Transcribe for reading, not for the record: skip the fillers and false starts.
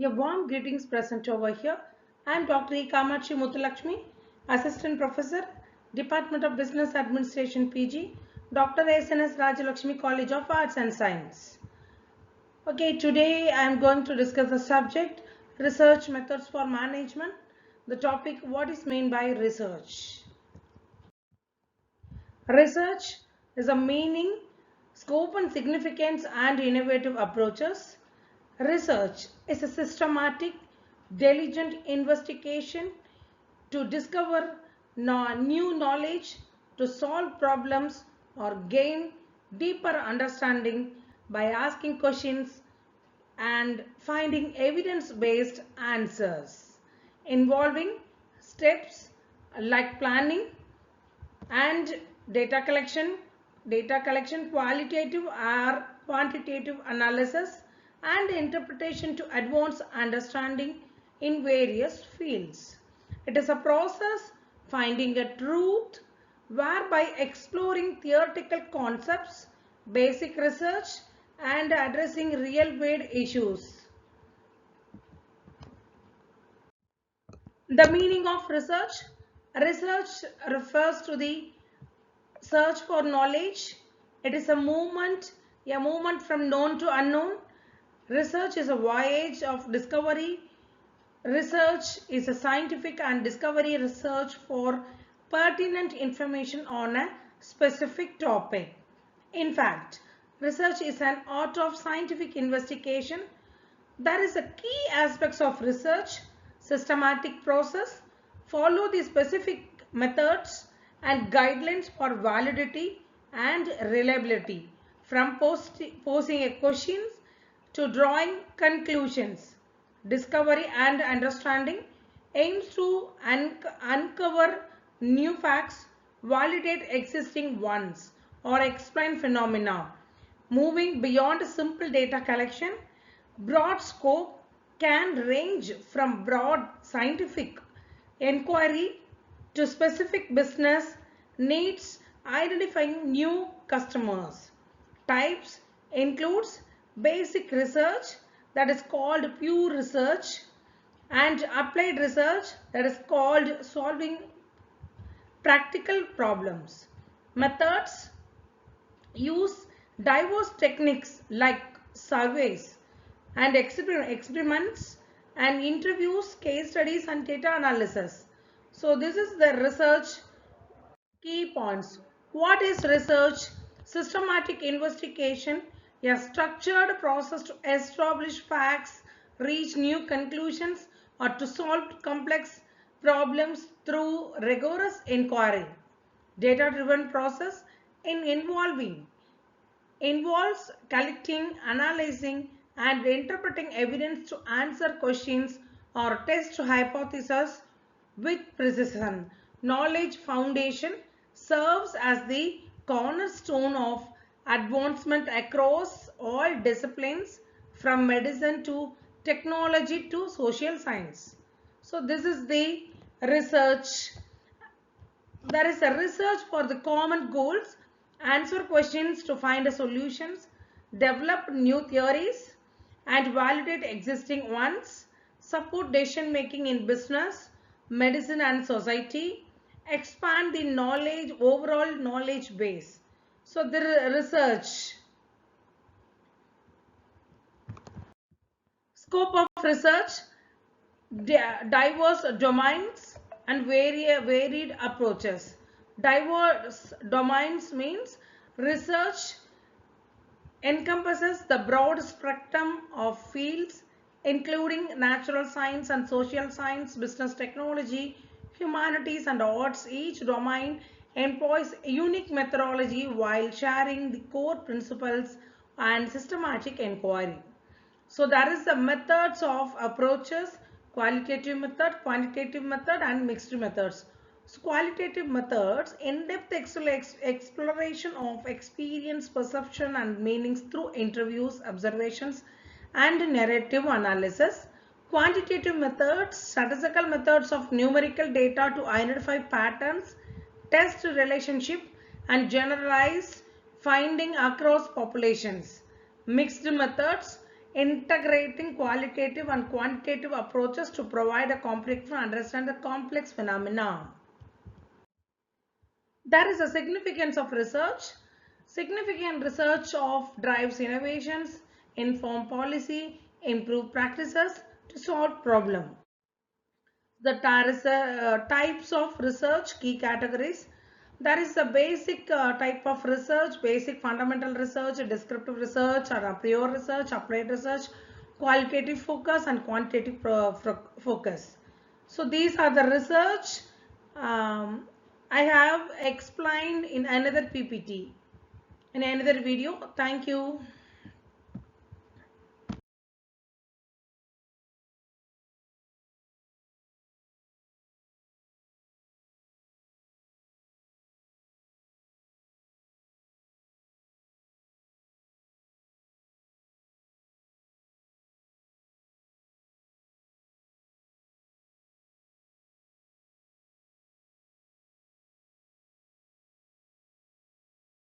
A warm greetings present over here. I am Dr.E.Kamatchi, Assistant Professor, Department of Business Administration PG, Dr.E.S.N.S.R.C.A.S, College of Arts and Science. Okay, today I am going to discuss the subject research methods for management. The topic, what is meant by research? Research is a meaning, scope and significance and innovative approaches. Research is a systematic, diligent investigation to discover new knowledge, to solve problems or gain deeper understanding by asking questions and finding evidence-based answers involving steps like planning and data collection, qualitative or quantitative analysis and interpretation to advance understanding in various fields. It is a process finding a truth whereby exploring theoretical concepts, basic research and addressing real-world issues. The meaning of research. Research refers to the search for knowledge. It is a movement from known to unknown. Research is a voyage of discovery. Research is a scientific and discovery research for pertinent information on a specific topic. In fact, research is an art of scientific investigation. There is a key aspects of research, systematic process, follow the specific methods and guidelines for validity and reliability, from posing a questions to drawing conclusions. Discovery and understanding aims to uncover new facts, validate existing ones, or explain phenomena. Moving beyond simple data collection, broad scope can range from broad scientific inquiry to specific business needs, identifying new customers. Types includes basic research, that is called pure research, and applied research, that is called solving practical problems. Methods use diverse techniques like surveys and experiments and interviews, case studies and data analysis. So this is the research key points. What is research? Systematic investigation, a structured process to establish facts, reach new conclusions or to solve complex problems through rigorous inquiry. Data-driven process involves collecting, analyzing and interpreting evidence to answer questions or test hypotheses with precision. Knowledge foundation serves as the cornerstone of advancement across all disciplines, from medicine to technology to social science. So this is the research. There is a research for the common goals, answer questions to find solutions, develop new theories and validate existing ones, support decision making in business, medicine and society, expand the overall knowledge base. So the research. Scope of research, diverse domains and varied approaches. Diverse domains means research encompasses the broad spectrum of fields including natural science and social science, business technology, humanities and arts. Each domain employs a unique methodology while sharing the core principles and systematic inquiry. So there is the methods of approaches, qualitative method, quantitative method and mixed methods. So qualitative methods, in-depth exploration of experience, perception and meanings through interviews, observations and narrative analysis. Quantitative methods, statistical methods of numerical data to identify patterns, test relationship and generalize finding across populations. Mixed methods integrating qualitative and quantitative approaches to provide a comprehensive understanding of the complex phenomena. There is a significance of research. Significant research of drives innovations, inform policy, improve practices to solve problem. There is types of research, key categories. There is a basic type of research, basic fundamental research, descriptive research or a prior research, applied research, qualitative focus and quantitative focus. So these are the research I have explained in another PPT, in another video. Thank you.